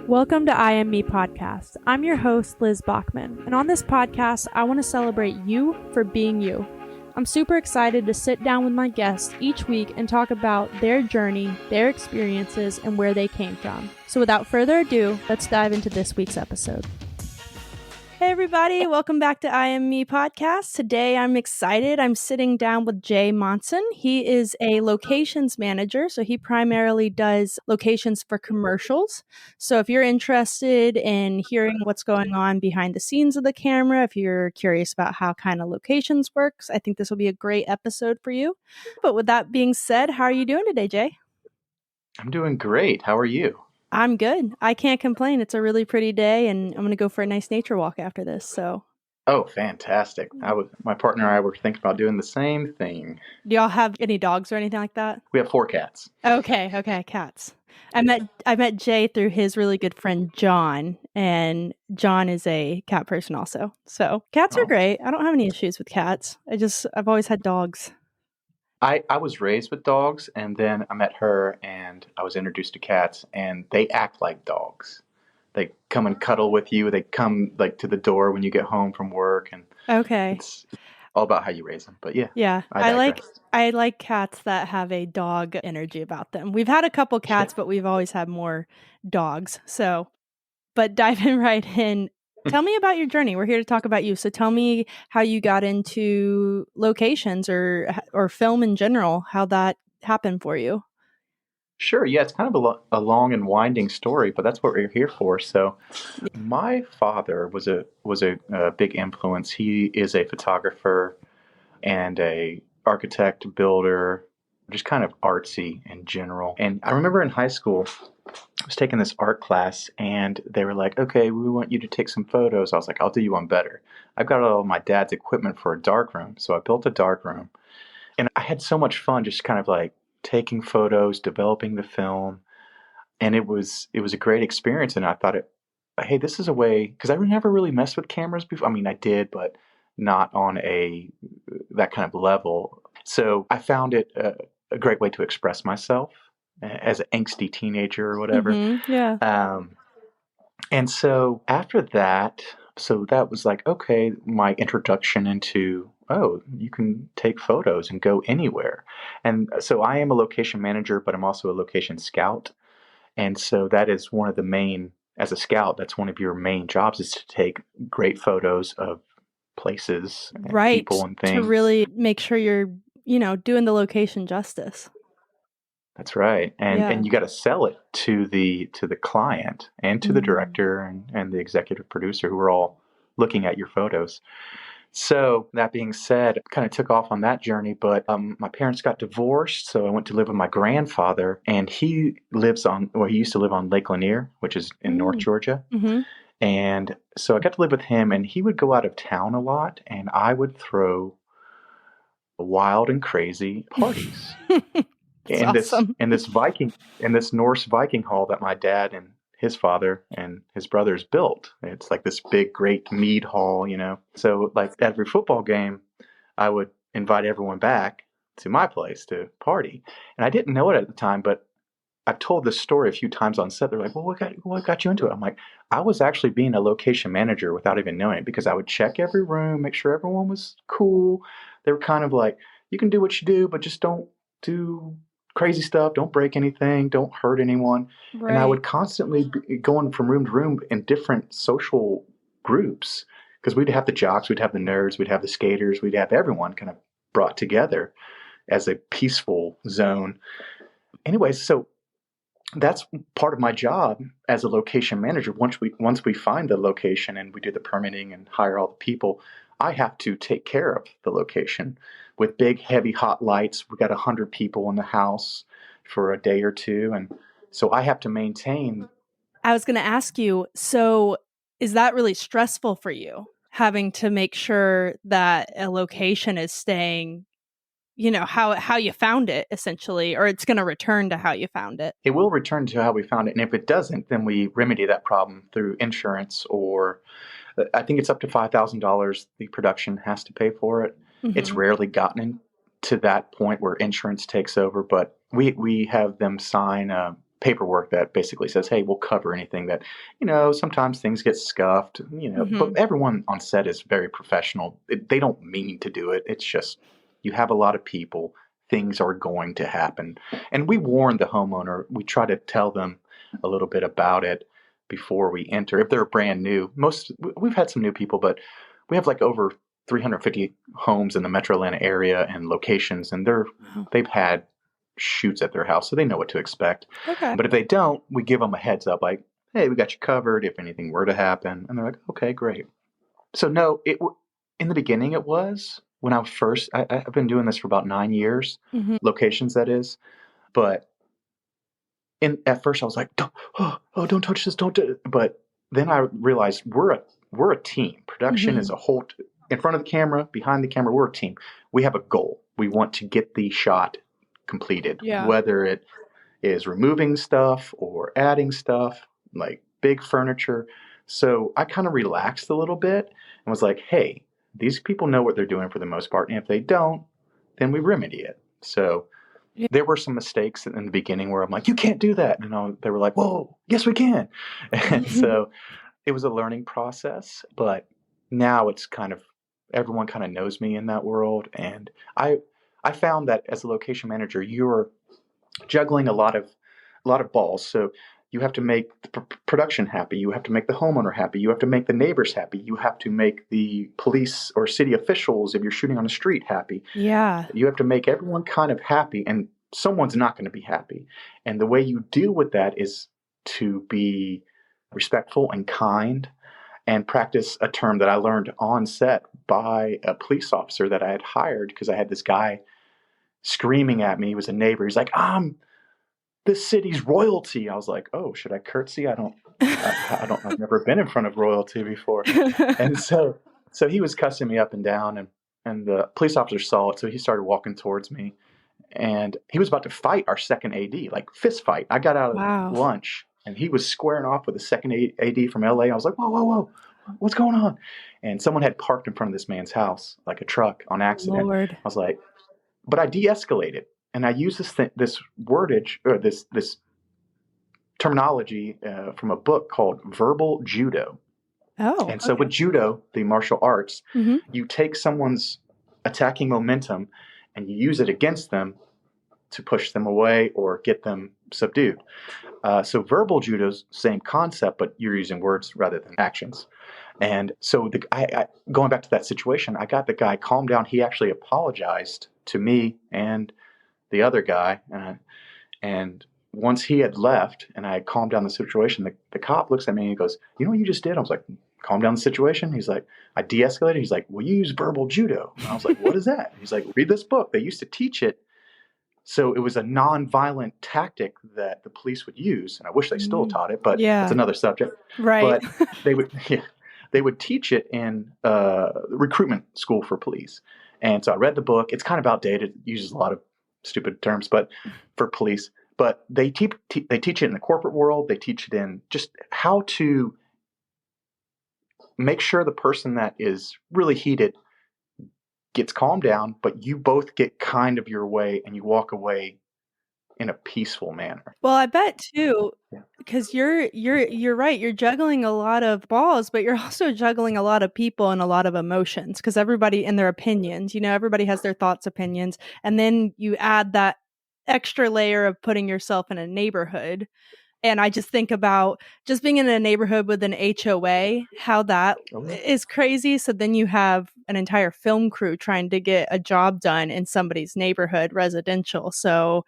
Welcome to I Am Me podcast. I'm your host, Liz Bachman, and on this podcast, I want to celebrate you for being you. I'm super excited to sit down with my guests each week and talk about their journey, their experiences, and where they came from. So without further ado, let's dive into this week's episode. Hey everybody, welcome back to I Am Me podcast. Today I'm excited. I'm sitting down with Jay Monson. He is a locations manager, so he primarily does locations for commercials. So if you're interested in hearing what's going on behind the scenes of the camera, if you're curious about how kind of locations works, I think this will be a great episode for you. But with that being said, how are you doing today, Jay? I'm doing great. How are you? I'm good. I can't complain. It's a really pretty day, and I'm going to go for a nice nature walk after this. So, Oh, fantastic. My partner and I were thinking about doing the same thing. do y'all have any dogs or anything like that? We have 4 cats. Okay, cats. I met Jay through his really good friend John, and John is a cat person also. So, cats are great. I don't have any issues with cats. I've always had dogs. I was raised with dogs, and then I met her, and I was introduced to cats, and they act like dogs. They come and cuddle with you. They come like to the door when you get home from work, and Okay. it's all about how you raise them. But Yeah, I digress. I like cats that have a dog energy about them. We've had a couple cats, but we've always had more dogs. So, but diving right in, tell me about your journey. We're here to talk about you. So tell me how you got into locations or film in general, how that happened for you. Sure. Yeah, it's kind of a long and winding story, but that's what we're here for. So, my father was a big influence. He is a photographer and a architect, builder, just kind of artsy in general. And I remember in high school, I was taking this art class, and they were like, "Okay, we want you to take some photos." I was like, "I'll do you one better. I've got all my dad's equipment for a darkroom," so I built a darkroom. And I had so much fun just kind of like taking photos, developing the film, and it was a great experience. And I thought, hey, this is a way, because I never really messed with cameras before. I mean, I did, but not on that kind of level. So I found it a great way to express myself as an angsty teenager or whatever. Yeah. And so after that, so that was like, okay, my introduction into, oh, you can take photos and go anywhere. And so I am a location manager, but I'm also a location scout. And so that is one of the main, as a scout, that's one of your main jobs, is to take great photos of places and people and things. To really make sure you're, doing the location justice. That's right. And you got to sell it to the client and to the director and the executive producer, who are all looking at your photos. So that being said, kind of took off on that journey, but my parents got divorced, so I went to live with my grandfather, and he used to live on Lake Lanier, which is in North Georgia. Mm-hmm. And so I got to live with him, and he would go out of town a lot, and I would throw wild and crazy parties. Awesome. in this Norse Viking hall that my dad and his father and his brothers built. It's like this big, great mead hall, So like every football game, I would invite everyone back to my place to party. And I didn't know it at the time, but I've told this story a few times on set. They're like, well, what got you into it? I'm like, I was actually being a location manager without even knowing it, because I would check every room, make sure everyone was cool. They were kind of like, you can do what you do, but just don't do crazy stuff. Don't break anything. Don't hurt anyone. Right. And I would constantly be going from room to room in different social groups, because we'd have the jocks, we'd have the nerds, we'd have the skaters, we'd have everyone kind of brought together as a peaceful zone. Anyway, so that's part of my job as a location manager. Once we find the location and we do the permitting and hire all the people, I have to take care of the location with big, heavy, hot lights. We got 100 people in the house for a day or two, and so I have to maintain. I was going to ask you, so is that really stressful for you, having to make sure that a location is staying, how you found it, essentially, or it's going to return to how you found it? It will return to how we found it, and if it doesn't, then we remedy that problem through insurance, or I think it's up to $5,000 the production has to pay for it. Mm-hmm. It's rarely gotten to that point where insurance takes over, but we have them sign paperwork that basically says, hey, we'll cover anything that, sometimes things get scuffed, but Mm-hmm. everyone on set is very professional. They don't mean to do it. It's just, you have a lot of people, things are going to happen. And we warn the homeowner, we try to tell them a little bit about it before we enter. If they're brand new, we've had some new people, but we have like over 350 homes in the Metro Atlanta area and locations, and Wow. they've had shoots at their house, so they know what to expect. Okay. But if they don't, we give them a heads up, like, hey, we got you covered if anything were to happen. And they're like, okay, great. So no, in the beginning it was when I was first. I've been doing this for about 9 years, Mm-hmm. locations that is. But at first I was like, don't touch this, don't do it. But then I realized we're a team. Production Mm-hmm. is a whole. In front of the camera, behind the camera, we're a team. We have a goal. We want to get the shot completed, Yeah. whether it is removing stuff or adding stuff, like big furniture. So I kind of relaxed a little bit and was like, hey, these people know what they're doing for the most part. And if they don't, then we remedy it. So Yeah. there were some mistakes in the beginning where I'm like, you can't do that. And they were like, whoa, yes, we can. And so it was a learning process. But now it's kind of, everyone kind of knows me in that world. And I found that as a location manager, you're juggling a lot of balls. So you have to make the production happy. You have to make the homeowner happy. You have to make the neighbors happy. You have to make the police or city officials, if you're shooting on the street, happy. Yeah. You have to make everyone kind of happy, and someone's not going to be happy. And the way you deal with that is to be respectful and kind and practice a term that I learned on set by a police officer that I had hired because I had this guy screaming at me. He was a neighbor. He's like, I'm this city's royalty. I was like, oh, should I curtsy? I've never been in front of royalty before. And so he was cussing me up and down, and the police officer saw it. So he started walking towards me, and he was about to fight our second AD, like fist fight. I got out of Wow. lunch and he was squaring off with the second AD from LA. I was like, whoa, whoa, whoa, what's going on? And someone had parked in front of this man's house, like a truck on accident. Lord. I was like, but I de-escalated, and I used this wordage, or this terminology from a book called verbal judo. Oh. And so with judo, the martial arts, Mm-hmm. you take someone's attacking momentum and you use it against them to push them away or get them subdued. So verbal judo's same concept, but you're using words rather than actions. And so going back to that situation, I got the guy calmed down. He actually apologized to me and the other guy. And once he had left and I had calmed down the situation, the cop looks at me and he goes, you know what you just did? I was like, calm down the situation. He's like, I de-escalated. He's like, well, you use verbal judo. And I was like, what is that? He's like, read this book. They used to teach it. So it was a non-violent tactic that the police would use. And I wish they still taught it, but that's Yeah. another subject. Right. But they would teach it in recruitment school for police. And so I read the book. It's kind of outdated. It uses a lot of stupid terms, but for police. But they teach it in the corporate world. They teach it in just how to make sure the person that is really heated gets calmed down, but you both get kind of your way and you walk away in a peaceful manner. Well, I bet too, Yeah. because you're right. You're juggling a lot of balls, but you're also juggling a lot of people and a lot of emotions because everybody and their opinions. Everybody has their thoughts, opinions, and then you add that extra layer of putting yourself in a neighborhood. And I just think about just being in a neighborhood with an HOA, how that is crazy. So then you have an entire film crew trying to get a job done in somebody's neighborhood, residential. So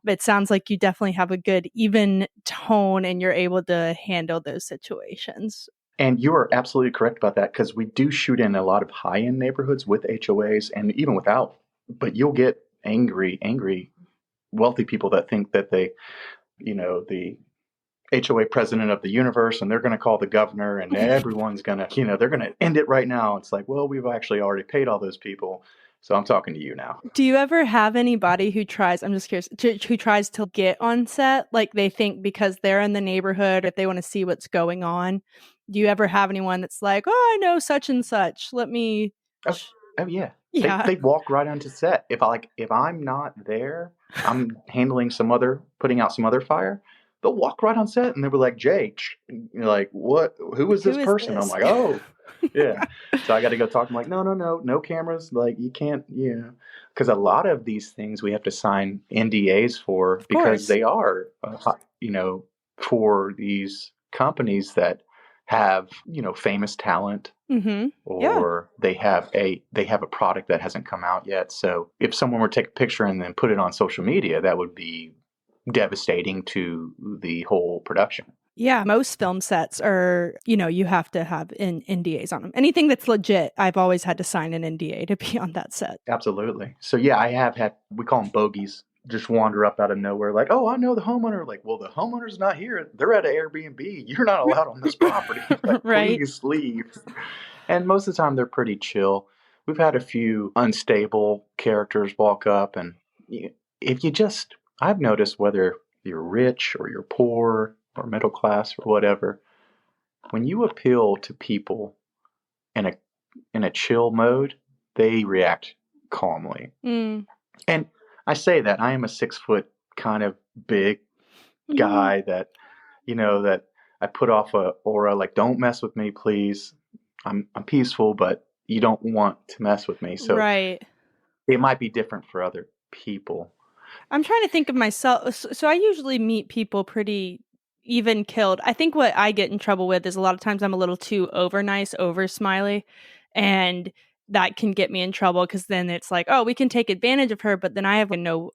it sounds like you definitely have a good even tone and you're able to handle those situations. And you are absolutely correct about that because we do shoot in a lot of high-end neighborhoods with HOAs and even without. But you'll get angry, wealthy people that think that the HOA president of the universe and they're going to call the governor and everyone's going to, they're going to end it right now. It's like, well, we've actually already paid all those people. So I'm talking to you now. Do you ever have anybody who tries, I'm just curious, who tries to get on set? Like they think because they're in the neighborhood, if they want to see what's going on. Do you ever have anyone that's like, oh, I know such and such. Let me. Oh yeah. Yeah. They walk right onto set. If I'm not there, I'm putting out some other fire. they'll walk right on set and they were like, Jay, you're like, what? Who is Who this is person? I'm this? like, oh, yeah. So I got to go talk. I'm like, no cameras. Like, you can't, yeah. Because a lot of these things we have to sign NDAs for Of because course. they are, for these companies that have, famous talent Mm-hmm. Yeah. or they have a product that hasn't come out yet. So if someone were to take a picture and then put it on social media, that would be devastating to the whole production. Yeah, most film sets are, you have to have NDAs on them. Anything that's legit, I've always had to sign an NDA to be on that set. Absolutely. So yeah, I have had, we call them bogies, just wander up out of nowhere like, oh, I know the homeowner. Like, well, the homeowner's not here. They're at an Airbnb. You're not allowed on this property. Like, Right. please leave. And most of the time they're pretty chill. We've had a few unstable characters walk up, and if you just, I've noticed whether you're rich or you're poor or middle class or whatever, when you appeal to people in a chill mode, they react calmly. Mm. And I say that I am a 6 foot kind of big guy that, that I put off a aura like, don't mess with me, please. I'm peaceful, but you don't want to mess with me. So Right. it might be different for other people. I'm trying to think of myself. So I usually meet people pretty even killed. I think what I get in trouble with is a lot of times I'm a little too over nice, over smiley. And that can get me in trouble because then it's like, oh, we can take advantage of her. But then I have a no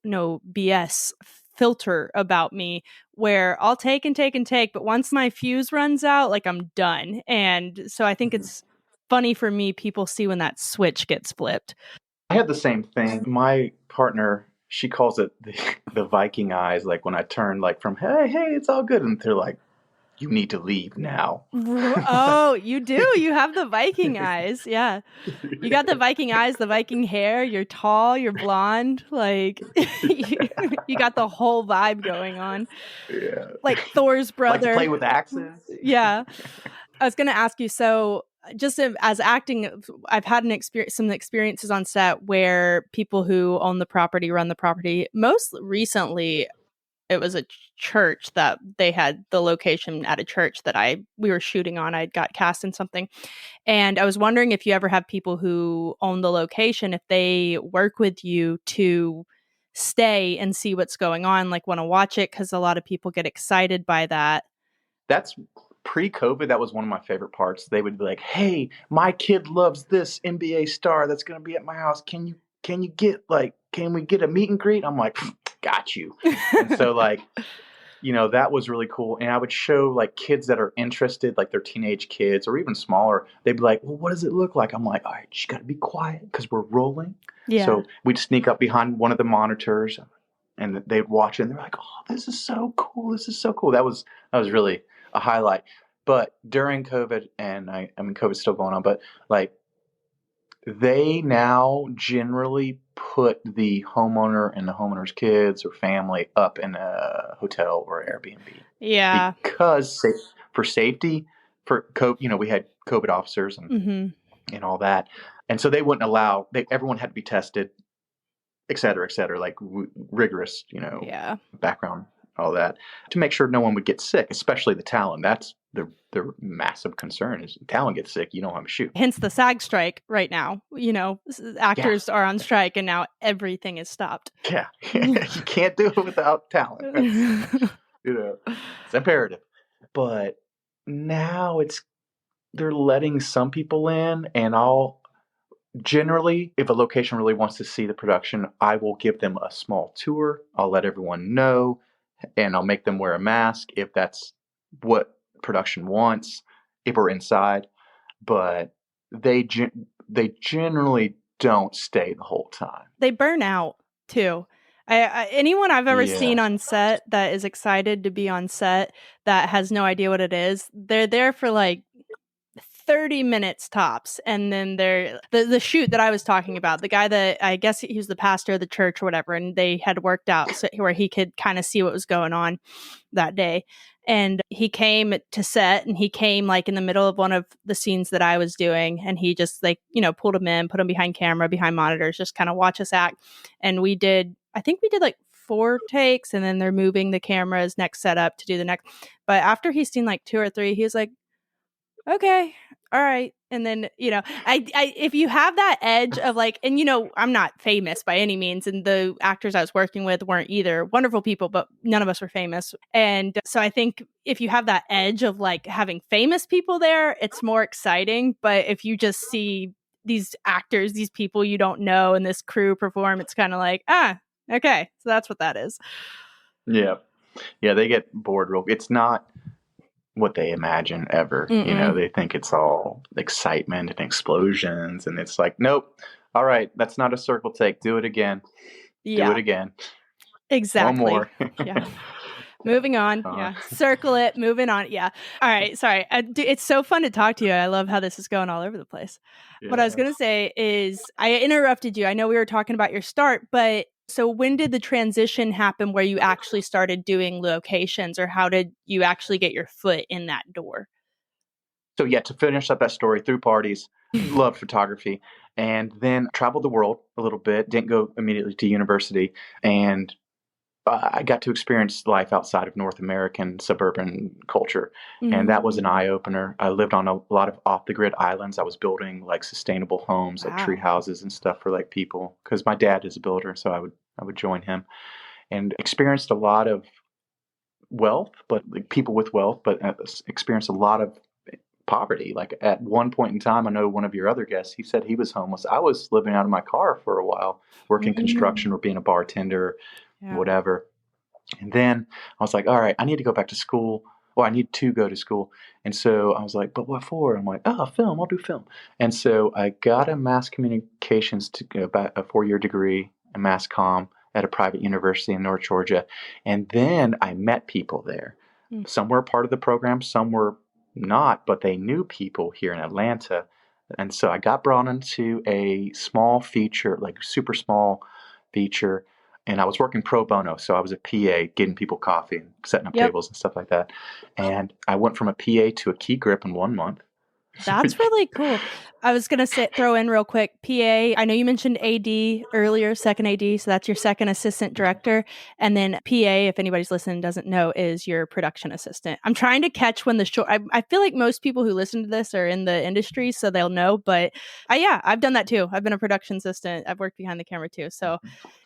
BS filter about me where I'll take and take and take. But once my fuse runs out, like I'm done. And so I think it's funny for me, people see when that switch gets flipped. I had the same thing. My partner, she calls it the Viking eyes. Like when I turn like from, hey, it's all good. And they're like, you need to leave now. Oh, you do. You have the Viking eyes. Yeah. You got the Viking eyes, the Viking hair. You're tall, you're blonde. Like, you got the whole vibe going on. Yeah. Like Thor's Like to brother. play with axes. Yeah. I was going to ask you, so just as acting, I've had some experiences on set where people who own the property run the property. Most recently, it was a church that they had the location at a church that we were shooting on. I got cast in something. And I was wondering if you ever have people who own the location, if they work with you to stay and see what's going on, like want to watch it, because a lot of people get excited by that. That's pre-COVID. That was one of my favorite parts. They would be like, "Hey, my kid loves this NBA star that's going to be at my house. Can we get a meet and greet?" I'm like, "Got you." And so like, that was really cool. And I would show like kids that are interested, like their teenage kids or even smaller. They'd be like, "Well, what does it look like?" I'm like, "All right, you got to be quiet because we're rolling." Yeah. So we'd sneak up behind one of the monitors, and they'd watch it. And they're like, "Oh, this is so cool! This is so cool!" That was really a highlight. But during COVID, and I mean, COVID's still going on, but like they now generally put the homeowner and the homeowner's kids or family up in a hotel or Airbnb. Yeah. Because for safety, for COVID, we had COVID officers and all that. And so they wouldn't allow, everyone had to be tested, et cetera, like rigorous, Yeah. background, all that, to make sure no one would get sick, especially the talent. That's their massive concern is talent gets sick, you don't have to shoot. Hence the SAG strike right now. Actors are on strike and now everything is stopped. Yeah. You can't do it without talent. It's imperative. But now they're letting some people in, and I'll generally, if a location really wants to see the production, I will give them a small tour. I'll let everyone know, and I'll make them wear a mask if that's what production wants, if we're inside. But they generally don't stay the whole time. They burn out too. Anyone I've ever seen on set that is excited to be on set that has no idea what it is, they're there for like 30 minutes tops. And then the shoot that I was talking about, the guy that I guess he was the pastor of the church or whatever, and they had worked out so, where he could kind of see what was going on that day. And he came to set, and he came like in the middle of one of the scenes that I was doing. And he just like, pulled him in, put him behind camera, behind monitors, just kind of watch us act. And I think we did like 4 takes, and then they're moving the camera's next setup to do the next. But after he's seen like 2 or 3, he's like, okay, all right. And then, I if you have that edge of like, and I'm not famous by any means, and the actors I was working with weren't either. Wonderful people, but none of us were famous. And so I think if you have that edge of like having famous people there, it's more exciting. But if you just see these actors, these people you don't know, and this crew perform, it's kind of like, okay, so that's what that is. Yeah. Yeah, they get bored real. It's not what they imagine ever. Mm-mm. They think it's all excitement and explosions, and it's like, nope. All right, that's not a circle take. Do it again. Yeah. Do it again. Exactly. One more. Yeah. Moving on. Yeah. Circle it. Moving on. Yeah. All right. Sorry. It's so fun to talk to you. I love how this is going all over the place. Yeah. What I was going to say is I interrupted you. I know we were talking about your start, but so when did the transition happen where you actually started doing locations, or how did you actually get your foot in that door? So yeah, to finish up that story, through parties, loved photography, and then traveled the world a little bit. Didn't go immediately to university, and I got to experience life outside of North American suburban culture, and that was an eye opener. I lived on a lot of off the grid islands. I was building like sustainable homes, like tree houses and stuff for like people, because my dad is a builder, so I would join him, and experienced a lot of wealth, but like people with wealth, but experienced a lot of poverty. Like at one point in time, I know one of your other guests, he said he was homeless. I was living out of my car for a while, working construction or being a bartender, whatever. And then I was like, all right, I need to go back to school. Well, I need to go to school. And so I was like, but what for? I'm like, film, I'll do film. And so I got a mass communications, about a 4-year degree in mass comm at a private university in North Georgia. And then I met people there. Some were a part of the program, some were not, but they knew people here in Atlanta. And so I got brought into a small feature, like super small feature, and I was working pro bono. So I was a PA, getting people coffee and setting up tables and stuff like that. And I went from a PA to a key grip in 1 month. That's really cool. I was going to throw in real quick, PA, I know you mentioned AD earlier, second AD, so that's your second assistant director. And then PA, if anybody's listening and doesn't know, is your production assistant. I'm trying to catch when the show, I feel like most people who listen to this are in the industry, so they'll know, but I've done that too. I've been a production assistant. I've worked behind the camera too. So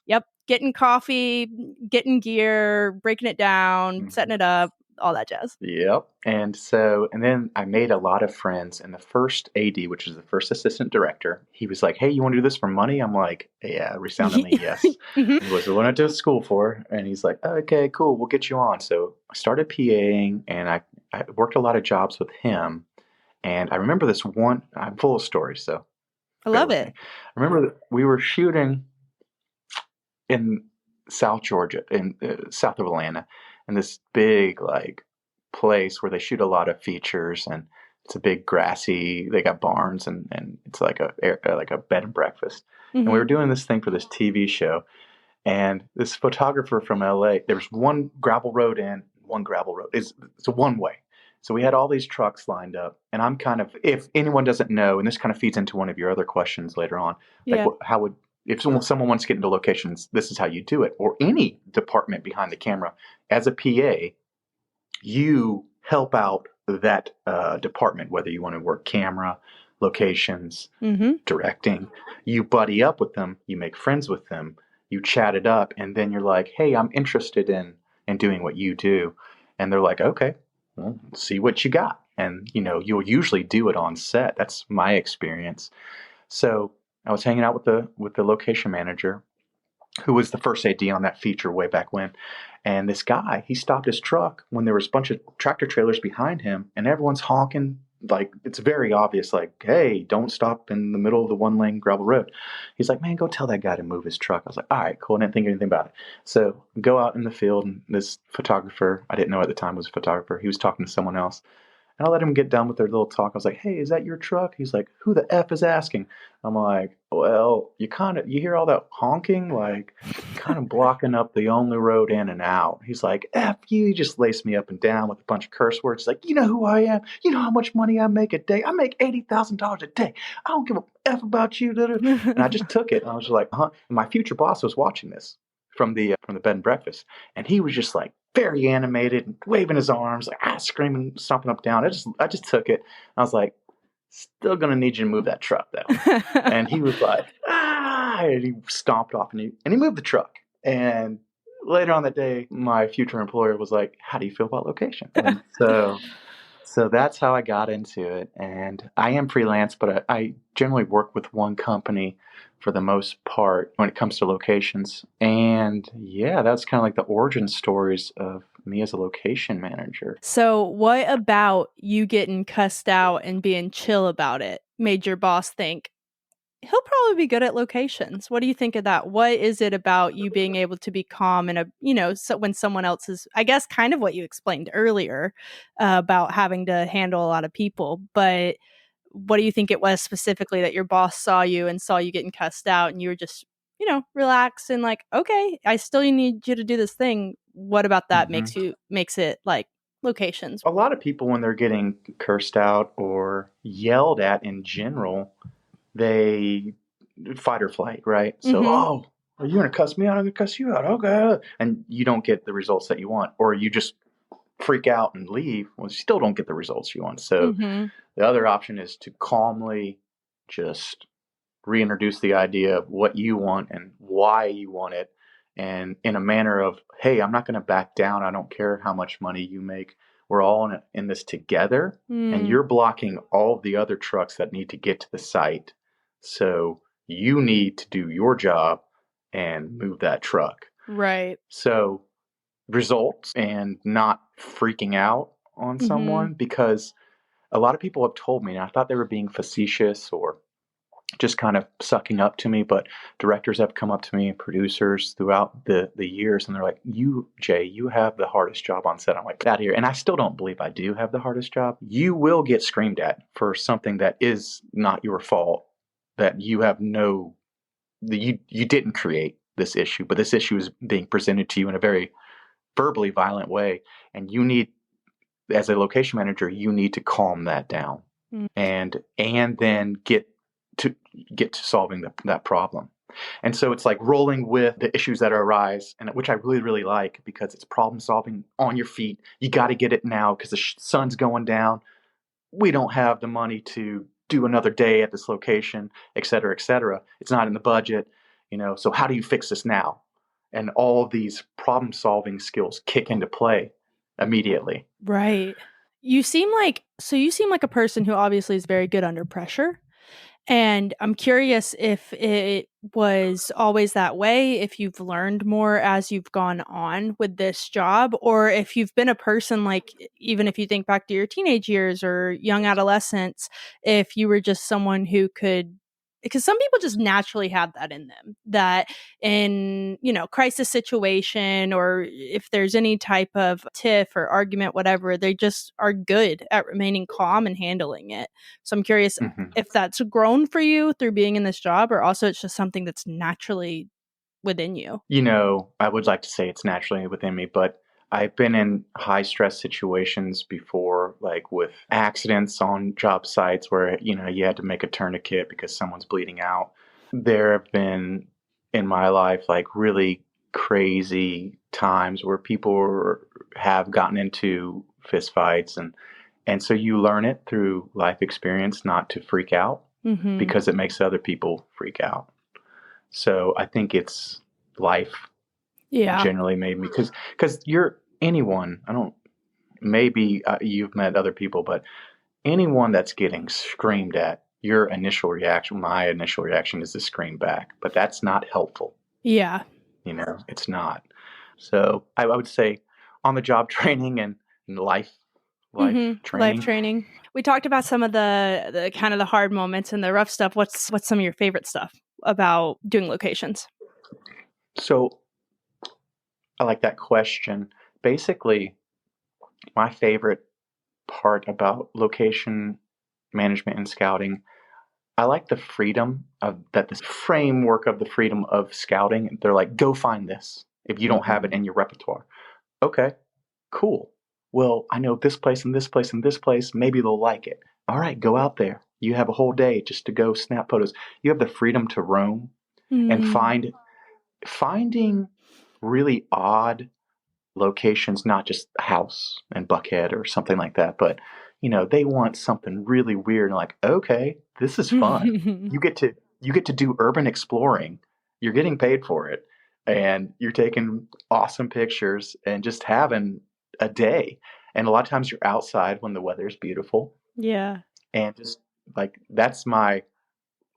yep, getting coffee, getting gear, breaking it down, setting it up, all that jazz. Yep. And then I made a lot of friends. And the first AD, which is the first assistant director, he was like, hey, you want to do this for money? I'm like, yeah, resoundingly yes. It was what I went to school for. And he's like, okay, cool, we'll get you on. So I started PAing, and I worked a lot of jobs with him. And I remember this one, I'm full of stories, so I love it. I remember that we were shooting in South Georgia, in south of Atlanta, in this big like place where they shoot a lot of features, and it's a big grassy. They got barns, and it's like a bed and breakfast. And we were doing this thing for this TV show, and this photographer from LA. There was one gravel road in, one gravel road. It's a one way. So we had all these trucks lined up, and I'm kind of, if anyone doesn't know, and this kind of feeds into one of your other questions later on, like how would, if someone wants to get into locations, this is how you do it, or any department behind the camera. As a PA, you help out that department, whether you want to work camera, locations, directing. You buddy up with them, you make friends with them, you chat it up, and then you're like, hey, I'm interested in doing what you do. And they're like, okay, well, see what you got. And, you'll usually do it on set. That's my experience. So I was hanging out with the location manager, who was the first AD on that feature way back when. And this guy, he stopped his truck when there was a bunch of tractor trailers behind him, and everyone's honking. Like, it's very obvious, like, hey, don't stop in the middle of the one-lane gravel road. He's like, man, go tell that guy to move his truck. I was like, all right, cool. I didn't think anything about it. So go out in the field, and this photographer, I didn't know at the time was a photographer, he was talking to someone else. And I let him get done with their little talk. I was like, hey, is that your truck? He's like, who the F is asking? I'm like, well, you hear all that honking, like kind of blocking up the only road in and out. He's like, F you. He just laced me up and down with a bunch of curse words. He's like, you know who I am? You know how much money I make a day? I make $80,000 a day. I don't give a F about you. And I just took it. And I was like, huh? And my future boss was watching this from the bed and breakfast, and he was just like very animated and waving his arms, like screaming, stomping up down. I just took it. I was like, still gonna need you to move that truck though. And he was like, and he stomped off and he moved the truck. And later on that day, my future employer was like, how do you feel about location? And so that's how I got into it. And I am freelance, but I generally work with one company for the most part when it comes to locations. And yeah, that's kind of like the origin stories of me as a location manager. So, what about you getting cussed out and being chill about it made your boss think, he'll probably be good at locations? What do you think of that? What is it about you being able to be calm and, so when someone else is, I guess, kind of what you explained earlier about having to handle a lot of people. But what do you think it was specifically that your boss saw you and saw you getting cussed out and you were just, relaxed and like, okay, I still need you to do this thing. What about that makes it like locations? A lot of people, when they're getting cursed out or yelled at in general, they fight or flight, right? So, oh, are you going to cuss me out? I'm going to cuss you out. Okay. And you don't get the results that you want, or you just freak out and leave. Well, you still don't get the results you want. So the other option is to calmly just reintroduce the idea of what you want and why you want it. And in a manner of, hey, I'm not going to back down. I don't care how much money you make. We're all in this together. And you're blocking all of the other trucks that need to get to the site. So you need to do your job and move that truck. Right. So results and not freaking out on someone, because a lot of people have told me, and I thought they were being facetious or just kind of sucking up to me, but directors have come up to me and producers throughout the years, and they're like, Jay, you have the hardest job on set. I'm like, get out of here. And I still don't believe I do have the hardest job. You will get screamed at for something that is not your fault, that you have you didn't create this issue, but this issue is being presented to you in a very verbally violent way. And you need, as a location manager, you need to calm that down and then get to solving that problem. And so it's like rolling with the issues that arise, and which I really, really like, because it's problem solving on your feet. You got to get it now because the sun's going down. We don't have the money to do another day at this location, et cetera, et cetera. It's not in the budget, so how do you fix this now? And all of these problem solving skills kick into play immediately. Right. You seem like a person who obviously is very good under pressure. And I'm curious if it was always that way, if you've learned more as you've gone on with this job, or if you've been a person, like, even if you think back to your teenage years or young adolescence, if you were just someone who could, because some people just naturally have that in them, that in, crisis situation, or if there's any type of tiff or argument, whatever, they just are good at remaining calm and handling it. So I'm curious if that's grown for you through being in this job, or also it's just something that's naturally within you. I would like to say it's naturally within me, but I've been in high stress situations before, like with accidents on job sites where, you had to make a tourniquet because someone's bleeding out. There have been in my life, like, really crazy times where people have gotten into fist fights. And so you learn it through life experience not to freak out because it makes other people freak out. So I think it's life generally made me, because you're anyone, maybe you've met other people, but anyone that's getting screamed at, my initial reaction is to scream back, but that's not helpful. Yeah. It's not. So I would say on the job training and life training. We talked about some of the kind of the hard moments and the rough stuff. What's some of your favorite stuff about doing locations? So I like that question. Basically, my favorite part about location management and scouting, I like the freedom this framework of the freedom of scouting. They're like, go find this if you don't have it in your repertoire. Okay, cool. Well, I know this place and this place and this place. Maybe they'll like it. All right, go out there. You have a whole day just to go snap photos. You have the freedom to roam and finding really odd locations, not just a house in Buckhead or something like that, but they want something really weird and like, okay, this is fun. You get to do urban exploring. You're getting paid for it and you're taking awesome pictures and just having a day. And a lot of times you're outside when the weather's beautiful Yeah. and just like that's my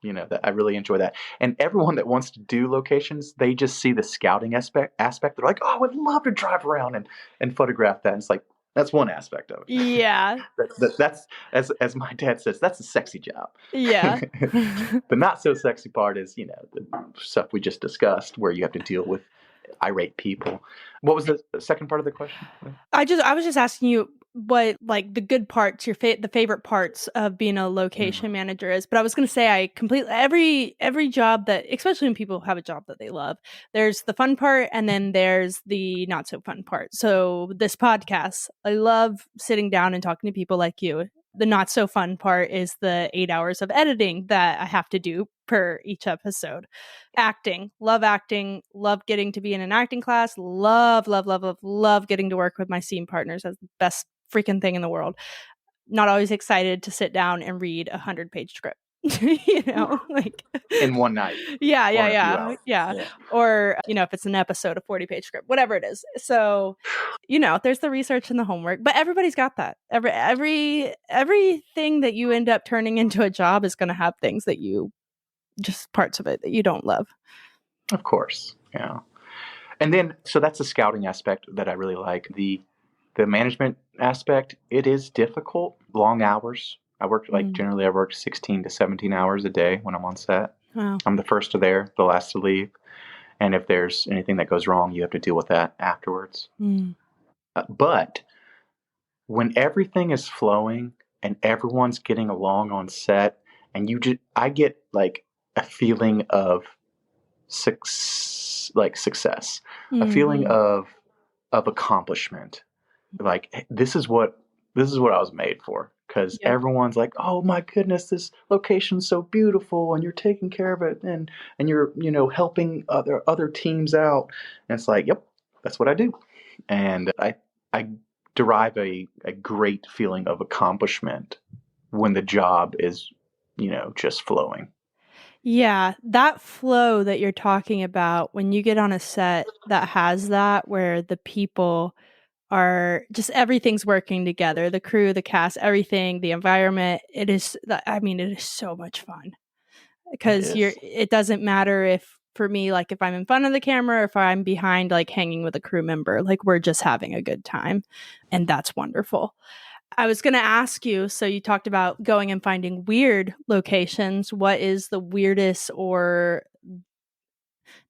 that I really enjoy that. And everyone that wants to do locations, they just see the scouting aspect. They're like, oh, I would love to drive around and photograph that. And it's like, that's one aspect of it. Yeah. That's as my dad says, that's a sexy job. Yeah. The not so sexy part is, the stuff we just discussed where you have to deal with irate people. What was the second part of the question? I was just asking you what like the good parts, the favorite parts of being a location manager is. But I was going to say I completely every job that, especially when people have a job that they love, there's the fun part and then there's the not so fun part. So this podcast, I love sitting down and talking to people like you. The not so fun part is the 8 hours of editing that I have to do per each episode. Acting, love getting to be in an acting class, love getting to work with my scene partners. That's the best freaking thing in the world. Not always excited to sit down and read 100-page script. Like in one night. Yeah. Or if it's an episode, a 40-page script, whatever it is. So there's the research and the homework, but everybody's got that. Everything that you end up turning into a job is going to have things that just parts of it that you don't love. Of course. Yeah. And then, so that's the scouting aspect that I really like. The management aspect, it is difficult, long hours. I worked 16 to 17 hours a day when I'm on set. Wow. I'm the first to there, the last to leave. And if there's anything that goes wrong, you have to deal with that afterwards. But when everything is flowing and everyone's getting along on set, and I get like a feeling of success, a feeling of accomplishment. Like this is what I was made for. Because everyone's like, oh my goodness, this location's so beautiful, and you're taking care of it, and you're helping other teams out. And it's like, yep, that's what I do, and I derive a great feeling of accomplishment when the job is just flowing. Yeah, that flow that you're talking about when you get on a set that has that, where the people are just everything's working together, the crew, the cast, everything, the environment, it is so much fun. Because it doesn't matter if, for me, like if I'm in front of the camera or if I'm behind, like hanging with a crew member, like we're just having a good time. And that's wonderful. I was going to ask you, so you talked about going and finding weird locations. What is the weirdest or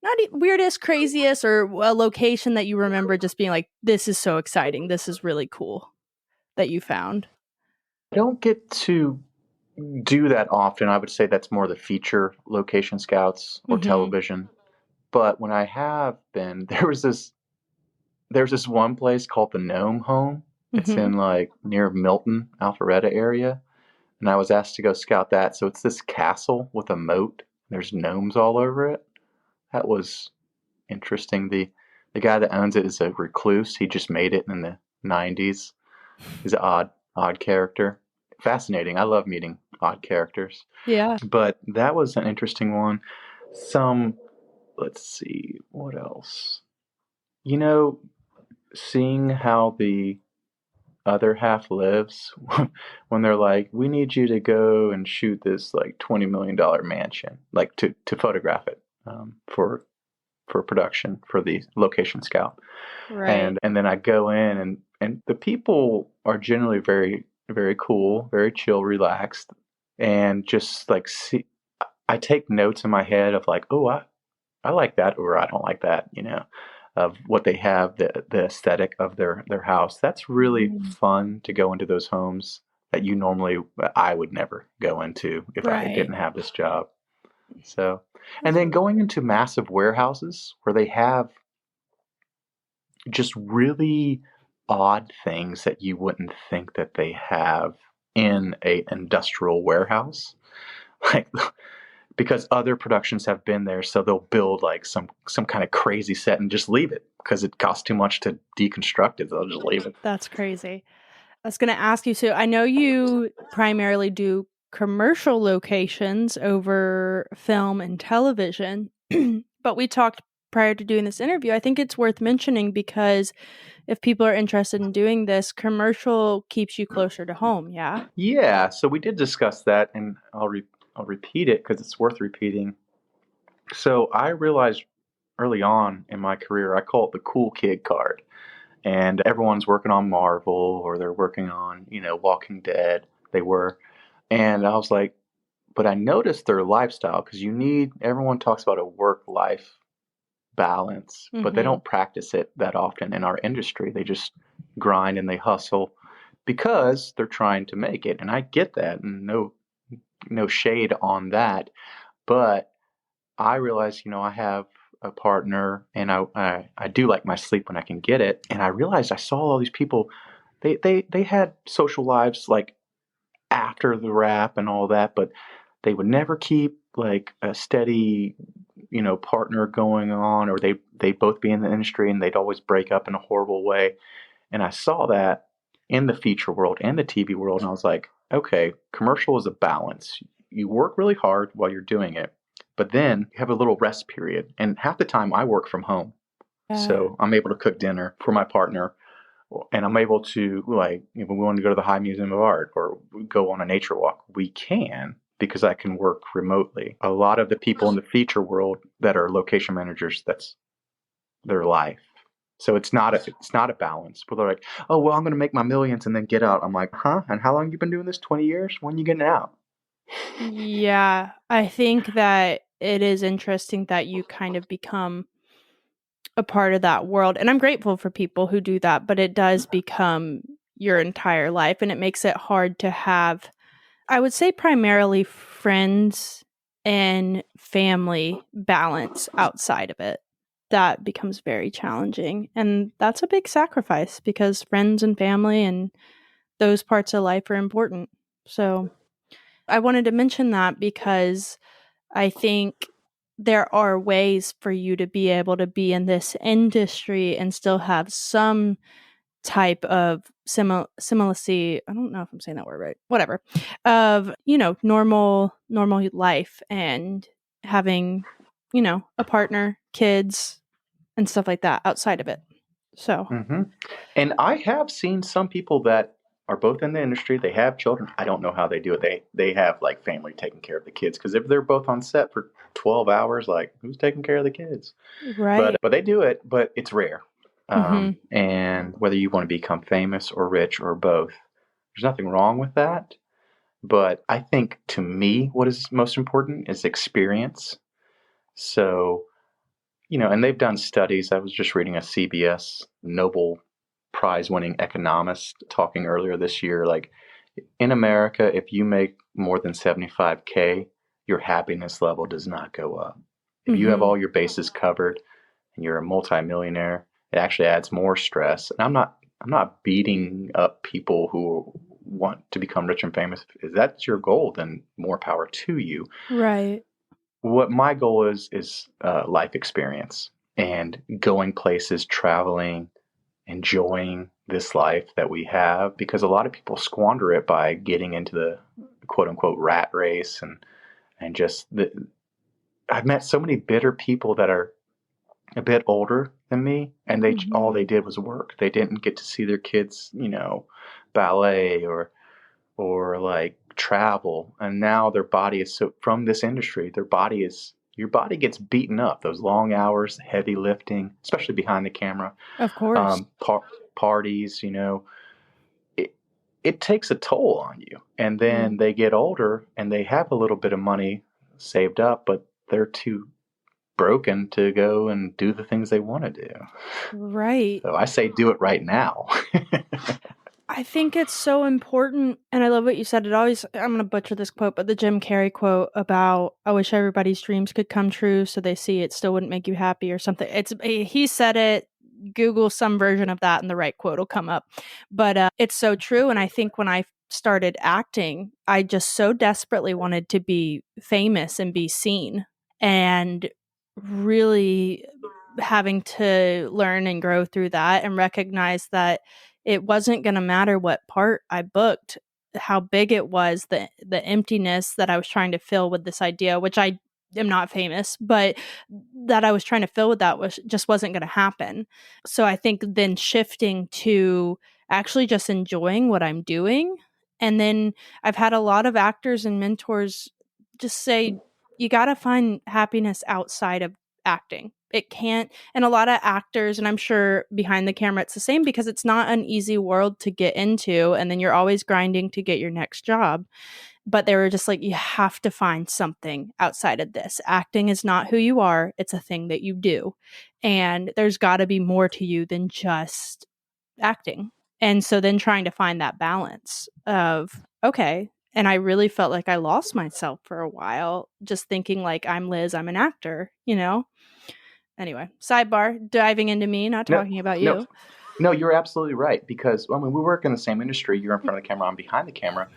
not weirdest, craziest, or a location that you remember just being like, this is so exciting, this is really cool, that you found? I don't get to do that often. I would say that's more the feature location scouts or television. But when I have been, there's this one place called the Gnome Home. It's in like near Milton, Alpharetta area. And I was asked to go scout that. So it's this castle with a moat. There's gnomes all over it. That was interesting. The guy that owns it is a recluse. He just made it in the 90s. He's an odd character. Fascinating. I love meeting odd characters. Yeah. But that was an interesting one. Let's see, what else? Seeing how the other half lives when they're like, we need you to go and shoot this like $20 million mansion, like to photograph it for production for the location scout. Right. And then I go in and the people are generally very, very cool, very chill, relaxed, and just like I take notes in my head of like, oh, I like that, or I don't like that, of what they have, the aesthetic of their house. That's really fun to go into those homes that I would never go into if I didn't have this job. So, and then going into massive warehouses where they have just really odd things that you wouldn't think that they have in a industrial warehouse. Like because other productions have been there, so they'll build like some kind of crazy set and just leave it because it costs too much to deconstruct it. They'll just leave it. That's crazy. I was going to ask you, so I know you primarily do commercial locations over film and television, but we talked prior to doing this interview. I think it's worth mentioning because if people are interested in doing this, commercial keeps you closer to home, yeah? Yeah, so we did discuss that, and I'll repeat it because it's worth repeating. So I realized early on in my career, I call it the cool kid card. And everyone's working on Marvel or they're working on, Walking Dead. They were. And I was like, but I noticed their lifestyle because everyone talks about a work life balance, but they don't practice it that often in our industry. They just grind and they hustle because they're trying to make it. And I get that, and no shade on that. But I realized, I have a partner, and I do like my sleep when I can get it. And I realized I saw all these people. They had social lives like after the rap and all that, but they would never keep like a steady, partner going on, or they'd both be in the industry and they'd always break up in a horrible way. And I saw that in the feature world and the TV world, and I was like, okay, commercial is a balance. You work really hard while you're doing it, but then you have a little rest period. And half the time I work from home. So I'm able to cook dinner for my partner, and I'm able to, like, if we want to go to the High Museum of Art or go on a nature walk, we can, because I can work remotely. A lot of the people in the feature world that are location managers, that's their life. So it's not a balance. People are like, oh, well, I'm going to make my millions and then get out. I'm like, huh? And how long have you been doing this? 20 years? When are you getting out? Yeah, I think that it is interesting that you kind of become a part of that world. And I'm grateful for people who do that, but it does become your entire life. And it makes it hard to have, I would say, primarily friends and family balance outside of it. That becomes very challenging. And that's a big sacrifice because friends and family and those parts of life are important. So I wanted to mention that because I think there are ways for you to be able to be in this industry and still have some type of similarity. I don't know if I'm saying that word right. Whatever. Of, normal life and having, a partner, kids, and stuff like that outside of it. So, And I have seen some people that are both in the industry. They have children. I don't know how they do it. They have like family taking care of the kids, because if they're both on set for 12 hours, like, who's taking care of the kids? right. But they do it, but it's rare. Mm-hmm. And whether you want to become famous or rich or both, there's nothing wrong with that. But I think, to me, what is most important is experience. So, and they've done studies. I was just reading a CBS Nobel Prize winning economist talking earlier this year. Like, in America, if you make more than 75K, your happiness level does not go up. If you have all your bases covered and you're a multimillionaire, it actually adds more stress. And I'm not beating up people who want to become rich and famous. If that's your goal, then more power to you. Right. What my goal is life experience and going places, traveling, enjoying this life that we have, because a lot of people squander it by getting into the quote unquote rat race, and just I've met so many bitter people that are a bit older than me, and all they did was work. They didn't get to see their kids, ballet or like travel, and now their body is so, from this industry, your body gets beaten up. Those long hours, heavy lifting, especially behind the camera, Of course. parties, it takes a toll on you. And then they get older and they have a little bit of money saved up, but they're too broken to go and do the things they want to do. Right. So I say do it right now. I think it's so important, and I love what you said. I'm going to butcher this quote, but the Jim Carrey quote about, I wish everybody's dreams could come true so they see it still wouldn't make you happy or something. He said it. Google some version of that and the right quote will come up. But it's so true. And I think when I started acting, I just so desperately wanted to be famous and be seen, and really having to learn and grow through that and recognize that it wasn't going to matter what part I booked, how big it was, the emptiness that I was trying to fill with this idea, which I am not famous, but that I was trying to fill with that wasn't going to happen. So I think then shifting to actually just enjoying what I'm doing. And then I've had a lot of actors and mentors just say, you got to find happiness outside of acting. It can't, and a lot of actors, and I'm sure behind the camera it's the same, because it's not an easy world to get into, and then you're always grinding to get your next job. But they were just like, you have to find something outside of this. Acting is not who you are, it's a thing that you do. And there's got to be more to you than just acting. And so then trying to find that balance of, okay. And I really felt like I lost myself for a while, just thinking like, I'm Liz, I'm an actor, you know? Anyway, sidebar, diving into me, not No, talking about no, you. no, you're absolutely right. Because, I mean, we work in the same industry. You're in front of the camera, I'm behind the camera.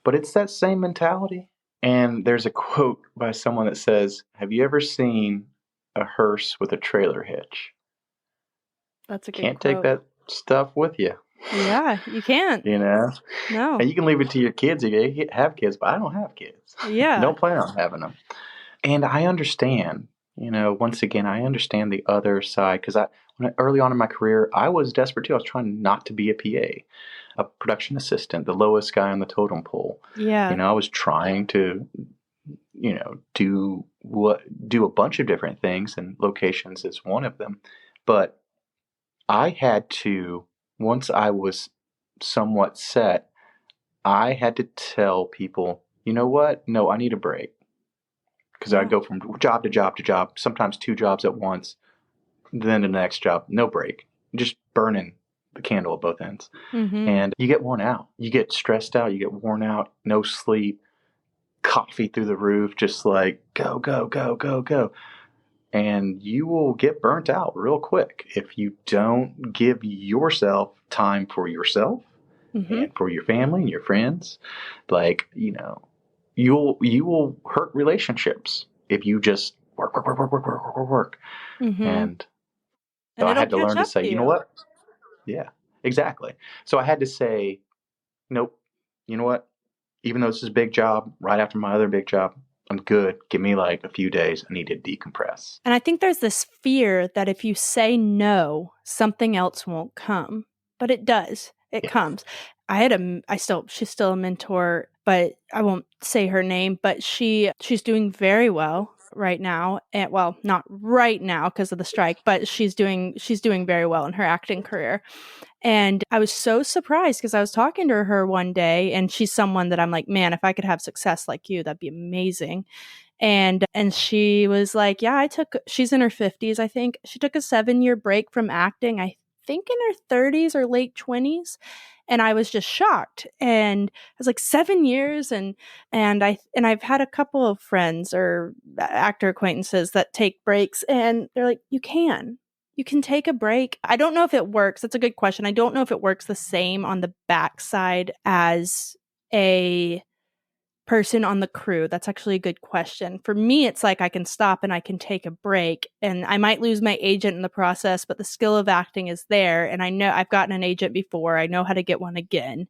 But it's that same mentality. And there's a quote by someone that says, have you ever seen a hearse with a trailer hitch? That's a good Can't take quote. that stuff with you, Yeah, you can't. you know? No. And you can leave it to your kids if you have kids, but I don't have kids. Yeah. Don't plan on having them. And I understand, once again, I understand the other side because early on in my career, I was desperate too. I was trying not to be a PA, a production assistant, the lowest guy on the totem pole. Yeah. I was trying to, do a bunch of different things, and locations is one of them. But I had to, once I was somewhat set, I had to tell people, you know what? No, I need a break. Because I Yeah. go from job to job to job, sometimes two jobs at once, then the next job, no break, just burning the candle at both ends. Mm-hmm. And you get worn out. You get stressed out. You get worn out, no sleep, coffee through the roof, just like go, go, go, go, go. And you will get burnt out real quick if you don't give yourself time for yourself Mm-hmm. and for your family and your friends. Like, you will hurt relationships if you just work, work, work, work, work, work, work, work, work. Mm-hmm. And so And I it'll had to catch learn to up say, to you know you. what? Yeah, exactly. So I had to say, nope, you know what? Even though this is a big job, right after my other big job, I'm good. Give me like a few days. I need to decompress. And I think there's this fear that if you say no, something else won't come. But it does. It Yeah. comes. She's still a mentor, but I won't say her name, but she's doing very well right now. And well, not right now because of the strike, but she's doing very well in her acting career. And I was so surprised because I was talking to her one day, and she's someone that I'm like, man, if I could have success like you, that'd be amazing. And she was like, yeah, she's in her 50s, I think. She took a 7-year break from acting, I think in her 30s or late 20s. And I was just shocked. And I was like, 7 years. And I've had a couple of friends or actor acquaintances that take breaks, and they're like, you can take a break. I don't know if it works. That's a good question. I don't know if it works the same on the backside as a person on the crew. That's actually a good question. For me, it's like I can stop and I can take a break, and I might lose my agent in the process, but the skill of acting is there. And I know I've gotten an agent before. I know how to get one again.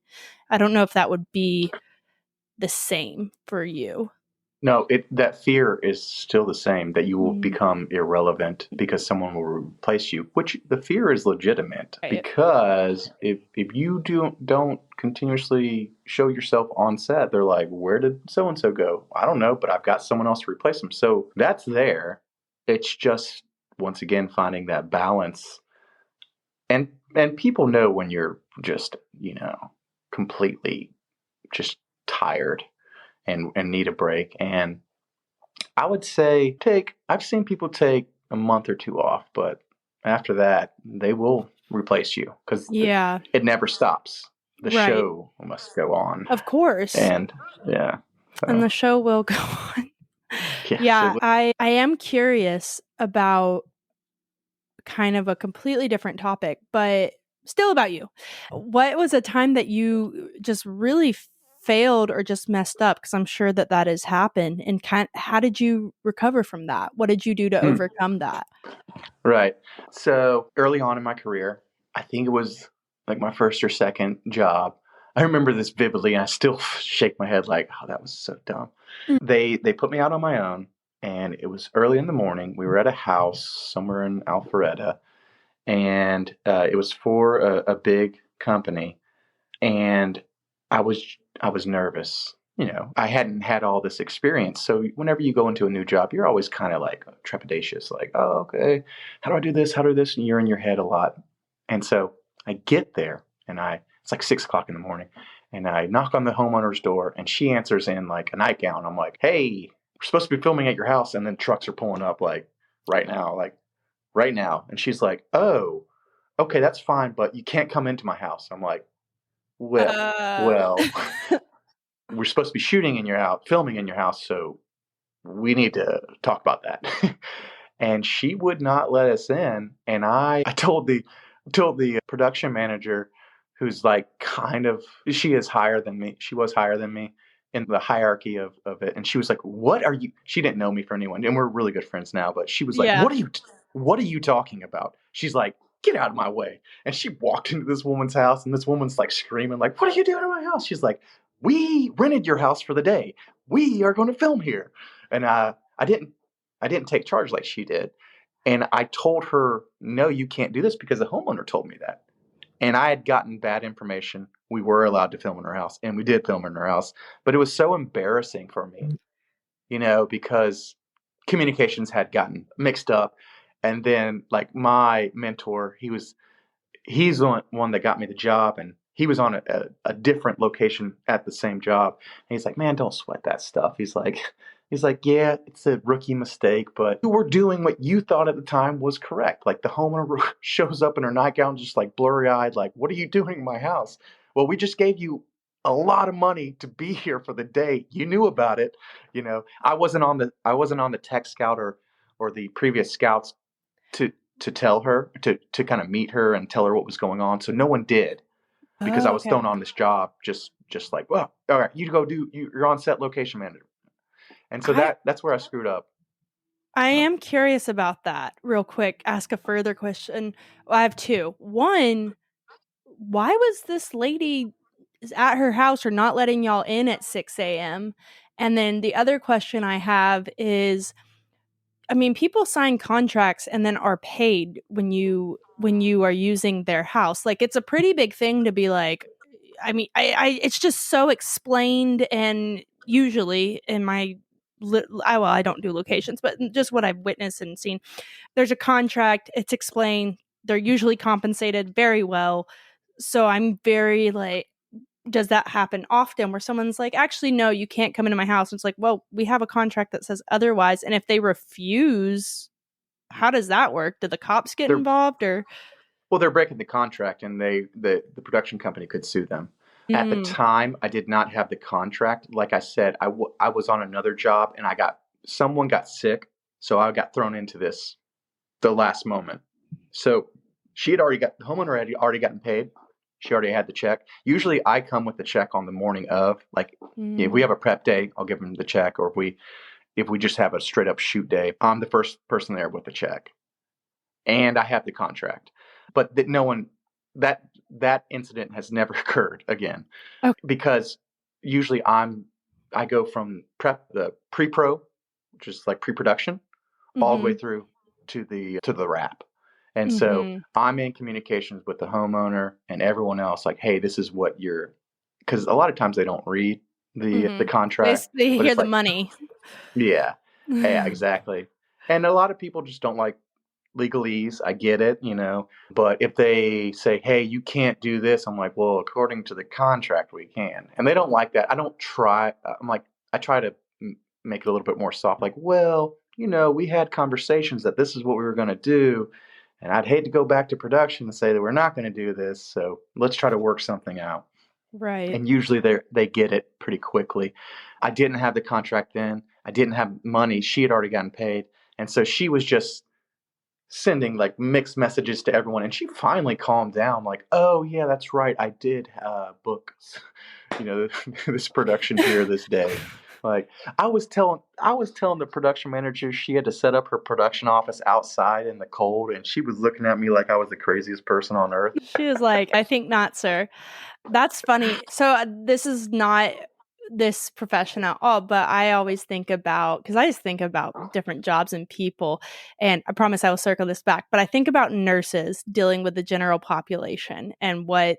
I don't know if that would be the same for you. No, that fear is still the same, that you will Mm, become irrelevant because someone will replace you, which the fear is legitimate right. because if you don't continuously show yourself on set, they're like, where did so and so go? I don't know, but I've got someone else to replace them. So that's there. It's just once again finding that balance. And people know when you're just, completely just tired and need a break. And I would say I've seen people take a month or two off, but after that, they will replace you because Yeah, it never stops. The right. show must go on. Of course. And yeah, And so the show will go on. yes, it Yeah, will. I am curious about kind of a completely different topic, but Still about you. What was a time that you just really failed or just messed up? Because I'm sure that that has happened. And how did you recover from that? What did you do to Hmm. overcome that? Right. So early on in my career, I think it was like my first or second job. I remember this vividly, and I still shake my head like, "Oh, that was so dumb." Mm. They put me out on my own, and it was early in the morning. We were at a house somewhere in Alpharetta, and it was for a big company, and I was nervous. You know, I hadn't had all this experience. So whenever you go into a new job, you're always kind of like trepidatious, like, oh, okay, how do I do this? How do I do this? And you're in your head a lot. And so I get there, and it's like 6 o'clock in the morning, and I knock on the homeowner's door, and she answers in like a nightgown. I'm like, hey, we're supposed to be filming at your house, and then trucks are pulling up like right now. And she's like, oh, okay, that's fine, but you can't come into my house. I'm like, well, Uh, well, we're supposed to be shooting in your house, filming in your house, so we need to talk about that. And she would not let us in. And I told the production manager, who's like kind of, she is higher than me. She was higher than me in the hierarchy of it. And she was like, what are you, she didn't know me for anyone. And we're really good friends now, but she was like, yeah. what are you talking about? She's like, get out of my way. And she walked into this woman's house, and this woman's like screaming, like, what are you doing in my house? She's like, we rented your house for the day. We are going to film here. And I didn't take charge like she did. And I told her, no, you can't do this because the homeowner told me that. And I had gotten bad information. We were allowed to film in her house, and we did film in her house. But it was so embarrassing for me, you know, because communications had gotten mixed up. And then, like, my mentor, he's the one that got me the job, and he was on a different location at the same job. And he's like, man, don't sweat that stuff. He's like, yeah, it's a rookie mistake, but you were doing what you thought at the time was correct. Like, the homeowner shows up in her nightgown, just like blurry eyed, like, what are you doing in my house? Well, we just gave you a lot of money to be here for the day. You knew about it. You know, I wasn't on the tech scout or the previous scouts to tell her, to kind of meet her and tell her what was going on. So no one did, because I Oh, was okay. thrown on this job just like, well, all right, you go you're on set, location manager. And so I that's where I screwed up. I Um, am curious about that. Real quick, ask a further question. Well, I have two. One, why was this lady at her house or not letting y'all in at 6 a.m.? And then the other question I have is, I mean, people sign contracts and then are paid when you are using their house. Like, it's a pretty big thing to be like, I mean, I it's just so explained, and usually in my I don't do locations, but just what I've witnessed and seen, there's a contract, it's explained, they're usually compensated very well. So I'm very like, does that happen often where someone's like, actually, no, you can't come into my house? And it's like, well, we have a contract that says otherwise. And if they refuse, how does that work? Do the cops get they're involved or? well, they're breaking the contract, and the production company could sue them. At the Mm, time, I did not have the contract. Like I said, I was on another job, and someone got sick, so I got thrown into this the last moment. So the homeowner had already gotten paid. She already had the check. Usually I come with the check on the morning of, like, if we mm, have a prep day, I'll give them the check. Or if we just have a straight up shoot day, I'm the first person there with the check. And I have the contract. But that no one, that incident has never occurred again, okay. because usually I go from the pre-pro, which is like pre-production, all the way Mm-hmm, through to the wrap. And so mm-hmm, I'm in communications with the homeowner and everyone else, like, hey, this is what you're, because a lot of times they don't read the mm-hmm. contract, They but hear it's the like, money. yeah, yeah, exactly. And a lot of people just don't like legalese. I get it, you know. But if they say, hey, you can't do this, I'm like, well, according to the contract, we can. And they don't like that. I don't try. I'm like, I try to make it a little bit more soft. Like, well, you know, we had conversations that this is what we were going to do. And I'd hate to go back to production and say that we're not going to do this. So let's try to work something out. Right. And usually they get it pretty quickly. I didn't have the contract then. I didn't have money. She had already gotten paid. And so she was just sending like mixed messages to everyone, and she finally calmed down, like, oh yeah, that's right, I did book this production here this day. Like, I was telling the production manager she had to set up her production office outside in the cold, and she was looking at me like I was the craziest person on earth. She was like, I think not, sir. That's funny. So this is not this profession at all, but I always think about, because I just think about different jobs and people, and I promise I will circle this back, but I think about nurses dealing with the general population and what,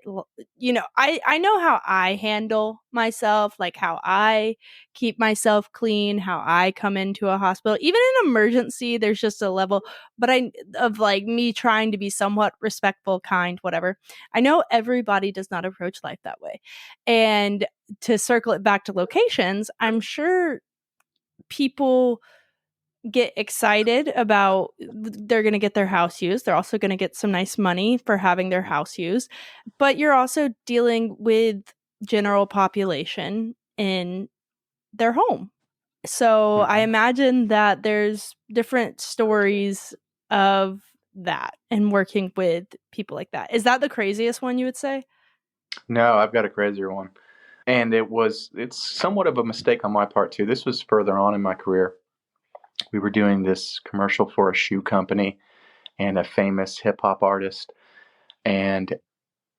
I know how I handle myself, like how I keep myself clean, how I come into a hospital. Even in emergency, there's just a level, but of like me trying to be somewhat respectful, kind, whatever. I know everybody does not approach life that way. And to circle it back to locations, I'm sure people get excited about they're going to get their house used. They're also going to get some nice money for having their house used. But you're also dealing with general population in their home. So I Mhm. imagine that there's different stories of that and working with people like that. Is that the craziest one you would say? No, I've got a crazier one. And it's somewhat of a mistake on my part too. This was further on in my career. We were doing this commercial for a shoe company and a famous hip hop artist. And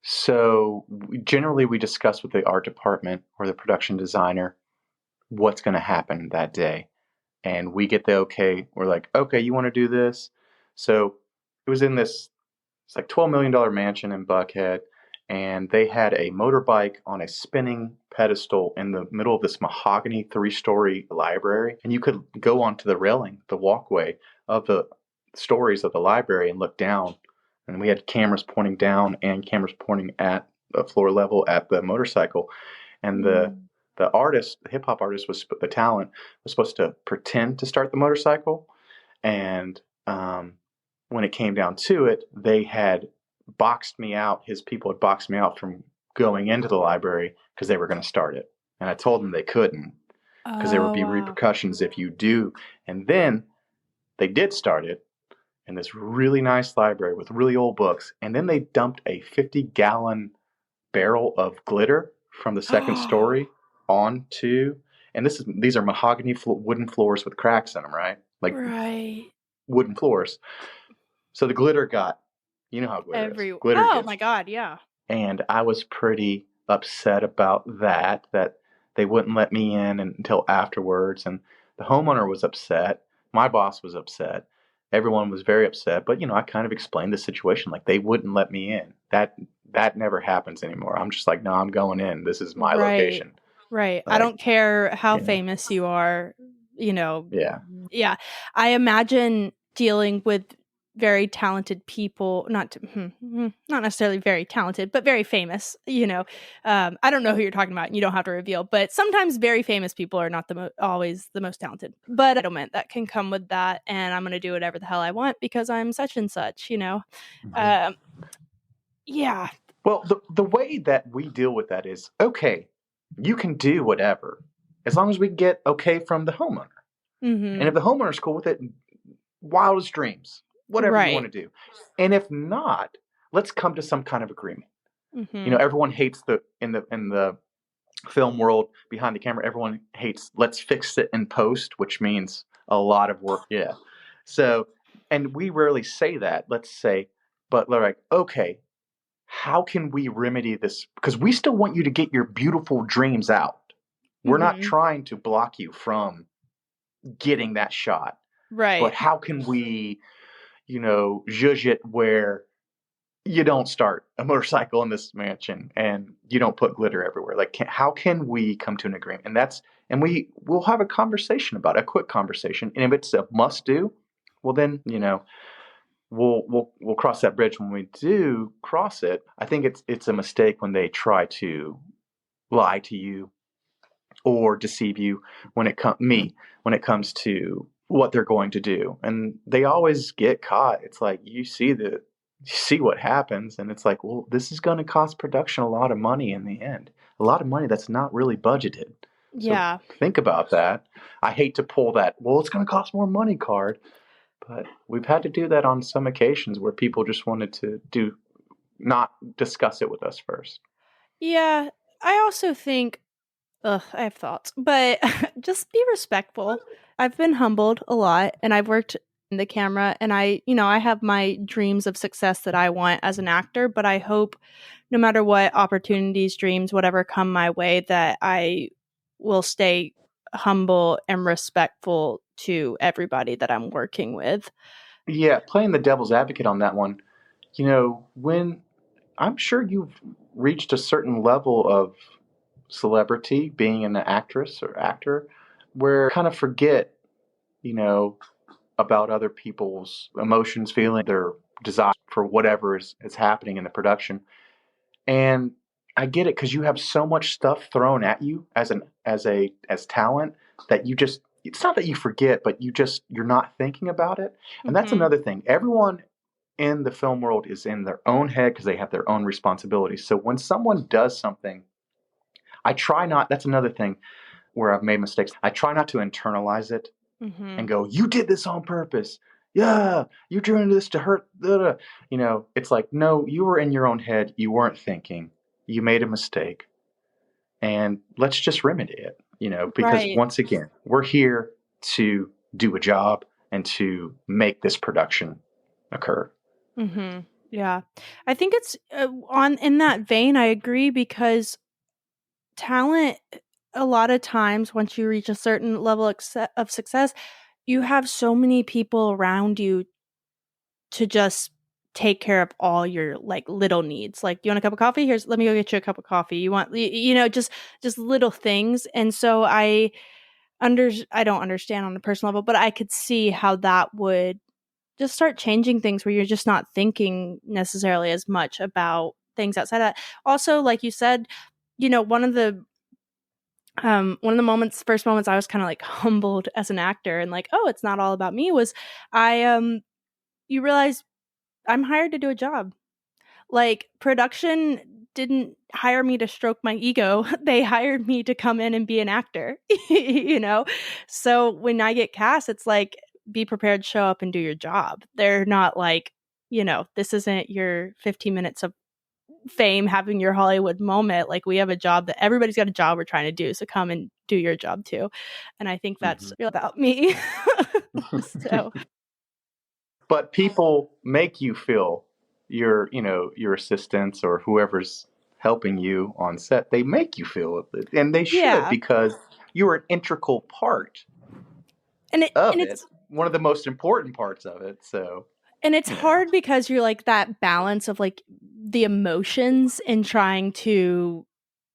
so generally we discuss with the art department or the production designer what's going to happen that day. And we get the okay. We're like, okay, you want to do this? So it was in this, it's like $12 million mansion in Buckhead. And they had a motorbike on a spinning pedestal in the middle of this mahogany 3-story library. And you could go onto the railing, the walkway of the stories of the library and look down. And we had cameras pointing down and cameras pointing at the floor level at the motorcycle. And the artist, the hip hop artist, was the talent was supposed to pretend to start the motorcycle, and when it came down to it, they had boxed me out. His people had boxed me out from going into the library because they were going to start it, and I told them they couldn't because there would Oh, be wow. repercussions if you do. And then they did start it in this really nice library with really old books, and then they dumped a 50-gallon barrel of glitter from the second story onto, and these are mahogany wooden floors with cracks in them, right? Like Right. wooden floors. So the glitter got, you know how glitter is. Glitter Oh my gets, God, yeah. and I was pretty upset about that they wouldn't let me in until afterwards, and the homeowner was upset. My boss was upset. Everyone was very upset, but I kind of explained the situation, like they wouldn't let me in. That never happens anymore. I'm just like, no, I'm going in. This is my Right. location. Right. I Like, don't care how you know, famous you are, you know. yeah. Yeah. I imagine dealing with very talented people, not necessarily very talented, but very famous, I don't know who you're talking about and you don't have to reveal, but sometimes very famous people are not always the most talented. But entitlement that can come with that, and I'm going to do whatever the hell I want because I'm such and such. Mhm. Um, yeah. Well, the way that we deal with that is, okay, you can do whatever as long as we get okay from the homeowner. And if Mhm. the homeowner's cool with it, wildest dreams, whatever you want Right. to do. And if not, let's come to some kind of agreement. Mhm. Everyone hates in the film world behind the camera, everyone hates let's fix it in post, which means a lot of work. Yeah. So, and we rarely say that. Let's say, but they're like, okay, how can we remedy this? Because we still want you to get your beautiful dreams out. We're not Mhm. trying to block you from getting that shot. But Right. how can we, zhuzh it where you don't start a motorcycle in this mansion and you don't put glitter everywhere? Like, how can we come to an agreement? And we'll have a conversation about it, a quick conversation. And if it's a must do, well then, we'll cross that bridge when we do cross it. I think it's a mistake when they try to lie to you or deceive you when it comes to what they're going to do, and they always get caught. It's like you see what happens, and it's like, well, this is going to cost production a lot of money in the end, a lot of money that's not really budgeted. So Yeah. think about that. I hate to pull that, well, it's going to cost more money card. But we've had to do that on some occasions where people just wanted to not discuss it with us first. Yeah, I also think, ugh, I have thoughts, but just be respectful. I've been humbled a lot and I've worked in the camera and I have my dreams of success that I want as an actor, but I hope no matter what opportunities, dreams, whatever come my way, that I will stay humble and respectful to everybody that I'm working with. Yeah, playing the devil's advocate on that one, when I'm sure you've reached a certain level of celebrity being an actress or actor where you kind of forget, you know, about other people's emotions, feelings, their desire for whatever is happening in the production. And I get it because you have so much stuff thrown at you as talent that you just it's not that you forget, but you're not thinking about it. And that's Mm-hmm. another thing. Everyone in the film world is in their own head because they have their own responsibilities. So when someone does something, I try not that's another thing where I've made mistakes. I try not to internalize it Mm-hmm. and go, "You did this on purpose. Yeah, you're doing this to hurt." The. It's like, no, you were in your own head. You weren't thinking. You made a mistake, and let's just remedy it. Because Right. once again, we're here to do a job and to make this production occur. Mm-hmm. Yeah. I think it's on in that vein, I agree because talent, a lot of times, once you reach a certain level of success, you have so many people around you to just take care of all your like little needs. Like, you want a cup of coffee? Here's let me go get you a cup of coffee. You want just little things. And so I don't understand on a personal level, but I could see how that would just start changing things where you're just not thinking necessarily as much about things outside of that. Also, like you said, one of the first moments I was kind of like humbled as an actor and like, oh, it's not all about me was I you realize I'm hired to do a job. Like, production didn't hire me to stroke my ego. They hired me to come in and be an actor, you know? So when I get cast, it's like, be prepared, show up and do your job. They're not like, this isn't your 15 minutes of fame having your Hollywood moment. Like, we have a job that everybody's got a job we're trying to do. So come and do your job too. And I think that's Mhm. real about me. So, But people make you feel your assistants or whoever's helping you on set. They make you feel it, and they should yeah. because you're an integral part And it of and it, it's one of the most important parts of it. So, And it's you know. hard because you're like that balance of like the emotions and trying to,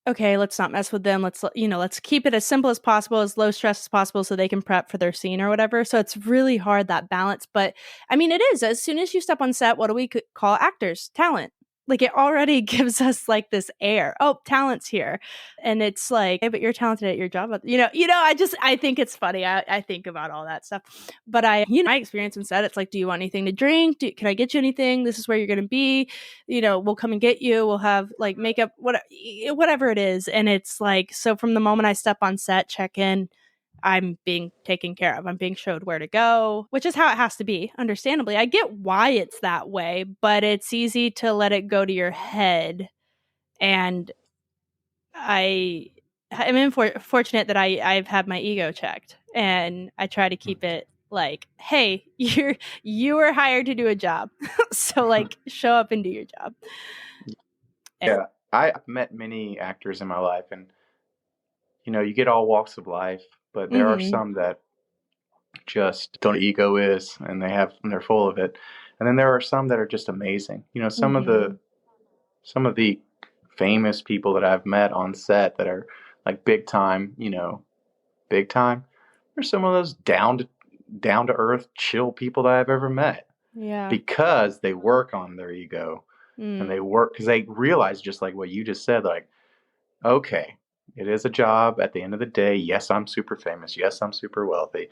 okay, let's not mess with them. Let's keep it as simple as possible, as low stress as possible so they can prep for their scene or whatever. So it's really hard, that balance. But I mean, it is. As soon as you step on set, what do we call actors? Talent. Like, it already gives us like this air. Oh, talent's here. And it's like, hey, but you're talented at your job. I think it's funny. I think about all that stuff. But my experience in set, it's like, do you want anything to drink? Can I get you anything? This is where you're going to be. We'll come and get you. We'll have like makeup, whatever it is. And it's like, so from the moment I step on set, check in, I'm being taken care of. I'm being showed where to go, which is how it has to be. Understandably, I get why it's that way, but it's easy to let it go to your head. And I am fortunate that I've had my ego checked, and I try to keep it like, hey, you were hired to do a job, so like show up and do your job. Yeah, I've met many actors in my life, and you get all walks of life, but there are Mm-hmm. some that just don't know what ego is, and they're full of it. And then there are some that are just amazing. Some of Mm-hmm. the famous people that I've met on set that are like big time, big time. There's some of those down to earth, chill people that I've ever met Yeah. because they work on their ego and Mm. they work because they realize just like what you just said, like, okay, it is a job at the end of the day. Yes, I'm super famous. Yes, I'm super wealthy.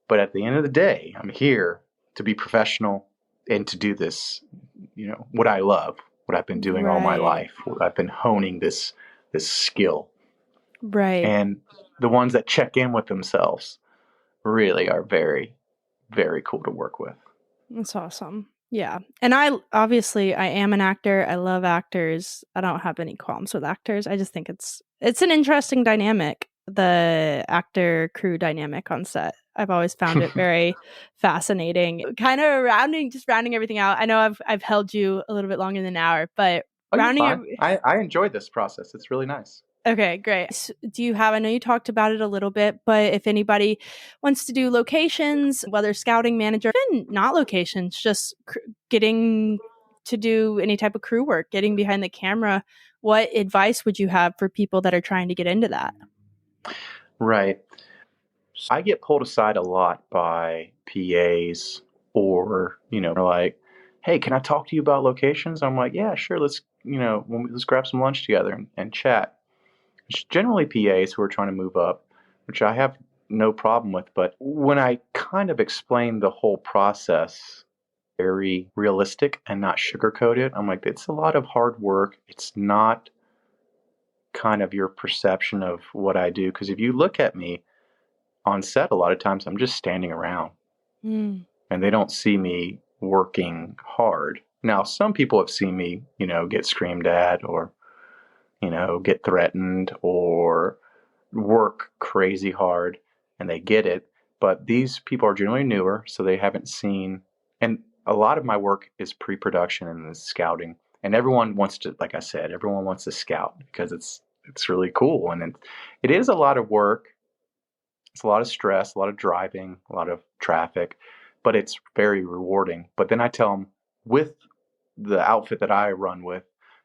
But at the end of the day, I'm here to be professional and to do this, what I love, what I've been doing all my Right. life. What I've been honing this skill. Right. And the ones that check in with themselves really are very, very cool to work with. That's awesome. Yeah. And I am an actor. I love actors. I don't have any qualms with actors. I just think it's an interesting dynamic, the actor crew dynamic on set. I've always found it very fascinating. Kind of rounding everything out. I know I've held you a little bit longer than an hour, but Oh, you're rounding fine. I enjoy this process. It's really nice. Okay, great. Do you have, I know you talked about it a little bit, but if anybody wants to do locations, whether scouting manager, even not locations, just getting to do any type of crew work, getting behind the camera, what advice would you have for people that are trying to get into that? Right. I get pulled aside a lot by PAs or, like, hey, can I talk to you about locations? I'm like, yeah, sure. Let's grab some lunch together and chat. It's generally PAs who are trying to move up, which I have no problem with. But when I kind of explain the whole process, very realistic and not sugarcoat it, I'm like, it's a lot of hard work. It's not kind of your perception of what I do. Because if you look at me on set, a lot of times I'm just standing around Mm. and they don't see me working hard. Now, some people have seen me, get screamed at or, get threatened or work crazy hard and they get it. But these people are generally newer, so they haven't seen. And a lot of my work is pre production and is scouting. And everyone wants to, like I said, everyone wants to scout because it's really cool. And it is a lot of work. It's a lot of stress, a lot of driving, a lot of traffic, but it's very rewarding. But then I tell them with the outfit that I run with,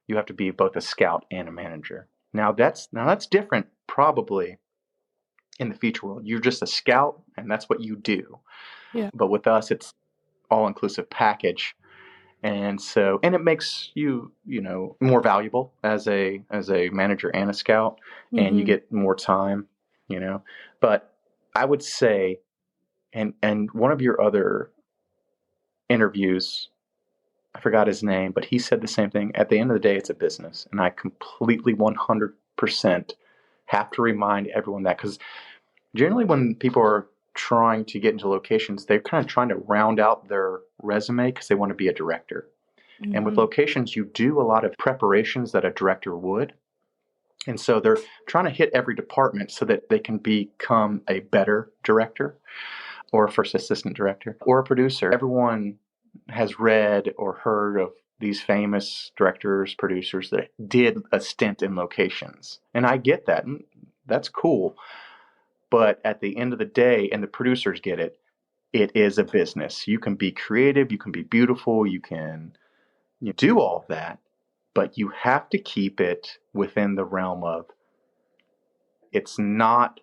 you have to be both a scout and a manager. Now that's different probably in the future world. You're just a scout and that's what you do. Yeah. But with us it's all inclusive package. And it makes you, more valuable as a manager and a scout, and you Mm-hmm. get more time, you know. But I would say, and one of your other interviews, I forgot his name, but he said the same thing. At the end of the day, it's a business, and I completely 100% have to remind everyone that, because generally when people are trying to get into locations, they're kind of trying to round out their resume because they want to be a director. And with Mm-hmm. locations, you do a lot of preparations that a director would. And so they're trying to hit every department so that they can become a better director or a first assistant director or a producer. Everyone has read or heard of these famous directors, producers that did a stint in locations. And I get that. And that's cool. But at the end of the day, and the producers get it, it is a business. You can be creative, you can be beautiful, you do all of that, but you have to keep it within the realm of it's not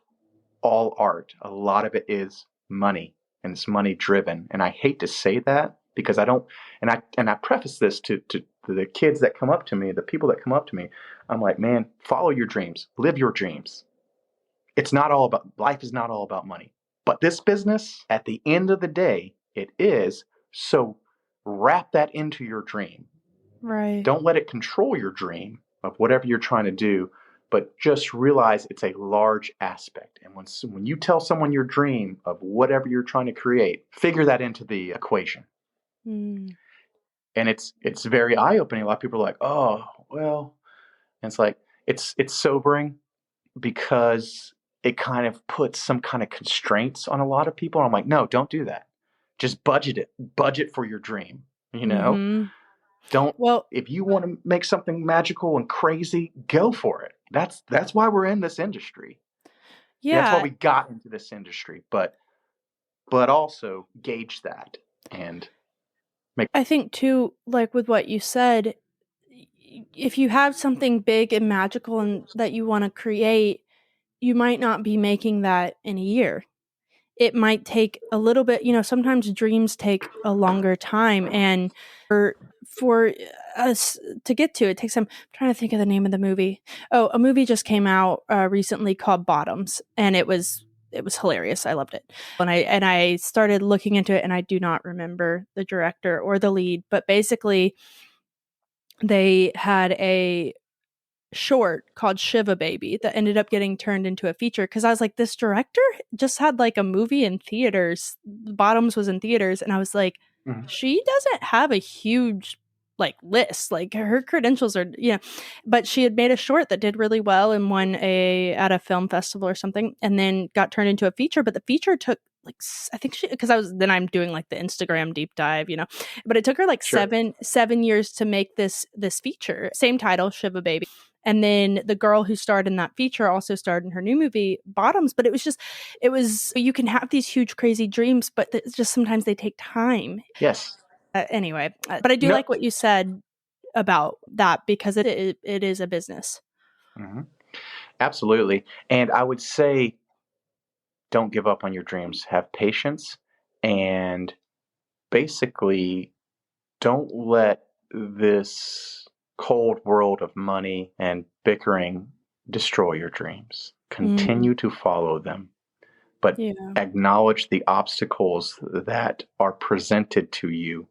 all art. A lot of it is money and it's money driven. And I hate to say that because I don't, and I preface this to the kids that come up to me, the people that come up to me. I'm like, man, follow your dreams, live your dreams. It's not all about, life is not all about money. But this business, at the end of the day, it is. So wrap that into your dream. Right. Don't let it control your dream of whatever you're trying to do, but just realize it's a large aspect. And when you tell someone your dream of whatever you're trying to create, figure that into the equation. Mm. And it's very eye-opening. A lot of people are like, "Oh, well," and it's like it's sobering because it kind of puts some kind of constraints on a lot of people. And I'm like, "No, don't do that. Just budget it. Budget for your dream, you know?" Mm-hmm. Don't Well, If you want to make something magical and crazy, go for it. That's why we're in this industry. That's why yeah, we got into this industry. But also gauge that and make. I think too, like with what you said, if you have something big and magical and that you want to create, you might not be making that in a year. It might take a little bit, sometimes dreams take a longer time, and for us to get to it takes some. I'm trying to think of the name of the movie. Oh, a movie just came out recently called Bottoms, and it was hilarious. I loved it. And I started looking into it, and I do not remember the director or the lead, but basically they had short called Shiva Baby that ended up getting turned into a feature, because I was like, this director just had like a movie in theaters. Bottoms was in theaters, and I was like, Mhm. she doesn't have a huge like list. Like her credentials are, but she had made a short that did really well and won at a film festival or something, and then got turned into a feature. But the feature took like, I think because I'm doing like the Instagram deep dive, but it took her like Sure. 7 years to make this feature. Same title, Shiva Baby. And then the girl who starred in that feature also starred in her new movie, Bottoms. But you can have these huge, crazy dreams, but it's just sometimes they take time. Yes. Anyway, but I do No. like what you said about that, because it is a business. Mhm. Absolutely. And I would say, don't give up on your dreams. Have patience, and basically don't let this cold world of money and bickering destroy your dreams. Mm, Continue to follow them, but yeah, acknowledge the obstacles that are presented to you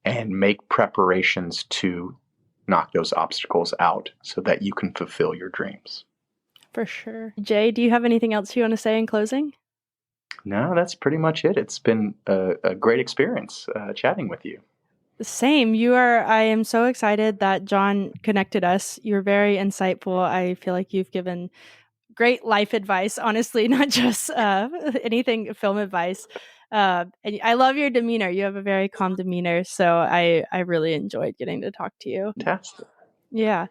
and make preparations to knock those obstacles out so that you can fulfill your dreams. for sure. Jay, do you have anything else you want to say in closing? No, that's pretty much it. It's been a great experience chatting with you. Same. I am so excited that John connected us. You're very insightful. I feel like you've given great life advice, honestly, not just anything film advice. And I love your demeanor. You have a very calm demeanor. So I really enjoyed getting to talk to you. Fantastic. Yeah.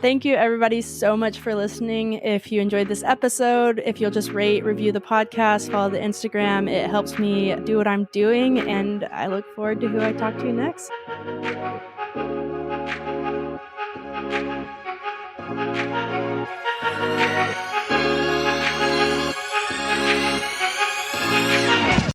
Thank you, everybody, so much for listening. If you enjoyed this episode, if you'll just rate, review the podcast, follow the Instagram, it helps me do what I'm doing. And I look forward to who I talk to next.